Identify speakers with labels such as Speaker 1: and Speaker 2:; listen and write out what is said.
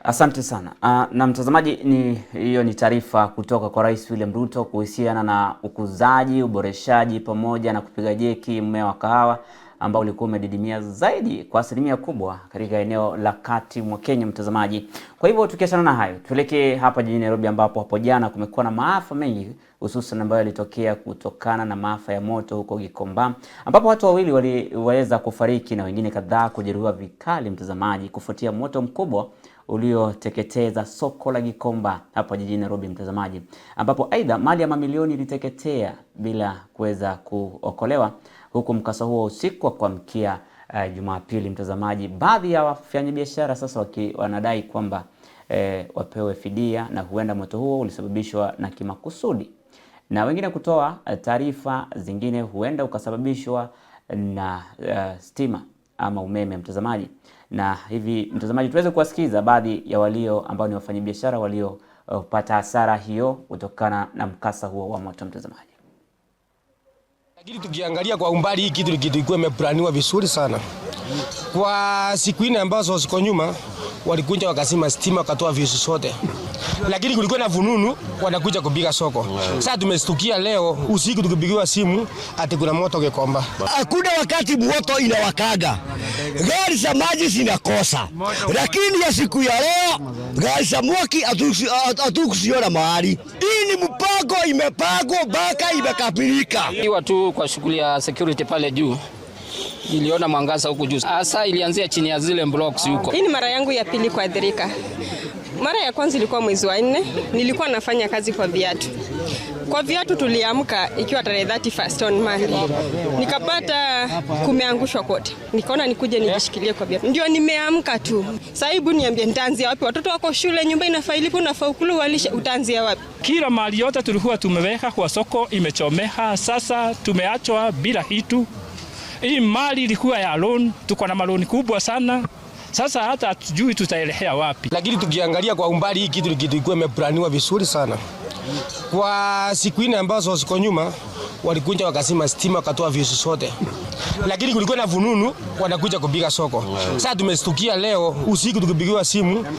Speaker 1: Asante sana. Na mtazamaji, hiyo ni taarifa kutoka kwa Rais William Ruto kuhusiana na ukuzaji, uboreshaji pamoja na kupiga jeki mmea wa kahawa ambao ulikuwa umedidimia zaidi kwa asilimia kubwa katika eneo la kati mwa Kenya, mtazamaji. Kwa hivyo tukiachana na hayo, tuelekee hapa jijini Nairobi ambapo hapo jana kumekuwa na maafa mengi, hususan ambayo yalitokea kutokana na maafa ya moto huko Gikomba, ambapo watu wawili waliweza kufariki na wengine kadhaa kujeruhiwa vikali, mtazamaji, kufuatia moto mkubwa ulioteketeza soko la Gikomba hapa jijini Nairobi, mtazamaji, ambapo aidha mali ya mamilioni iliteketea bila kuweza kuokolewa, huku mkasa huo usiku wa kuamkia Jumapili, mtazamaji. Baadhi ya wafanyabiashara sasa wanadai kwamba wapewe fidia na huenda moto huo ulisababishwa na kimakusudi, na wengine kutoa taarifa zingine huenda ukasababishwa na stima ama umeme, mtazamaji. Na hivi mtazamaji, tuweze kuwasikiza baadhi ya ambao ni wafanyabiashara waliopata hasara hiyo kutokana na mkasa huo wa moto, mtazamaji.
Speaker 2: Lakini tukiangalia kwa umbali, hii kitu kilikuwa imeplaniwa vizuri sana. Kwa siku nne ambazo ziko nyuma walikuja wakasema stima wakatoa visu sote. Lakini kulikuwa na fununu wanakuja kupiga soko. Sasa tumestukia leo usiku tukipigiwa simu ati kuna moto Gikomba.
Speaker 3: Hakuna wakati moto inawakaga. Gari za maji zinakosa. Lakini ya siku ya leo gari za moki hatukusiona mahali. Hii ni mpango imepangwa mpaka imekapilika.
Speaker 4: Iwa tu kwa shughuli ya security pale juu. Niliona mwangaza huko juu. Asa ilianzia chini ya zile blocks huko.
Speaker 5: Hii ni mara yangu ya pili kuathirika. Mara ya kwanza ilikuwa mwezi wa 4, nilikuwa nafanya kazi kwa viatu. Kwa viatu tuliamka ikiwa tarehe 31 on Monday. Nikapata kumeangushwa kote. Nikaona nikuje nijishikilie kwa viatu. Ndio nimeamka tu. Saibu niambie nitaanzia wapi? Watoto wako shule, nyumba inafailipo na faukulu walisha, utaanzia wapi?
Speaker 6: Kila mali yote tulikuwa tumeweka kwa soko imechomeha, sasa tumeachwa bila kitu. Hii mali ilikuwa ya loan, tuko na maloni kubwa sana. Sasa hata hatujui tutaelekea wapi.
Speaker 2: Lakini tukiangalia kwa umbali, hii kitu kilikuwa imeplaniwa vizuri sana. Kwa siku nne ambazo ziko nyuma walikuja wakasema stima wakatoa visu sote. Lakini kulikuwa na fununu wanakuja kupiga soko. Sasa tumestukia leo usiku tukipigiwa simu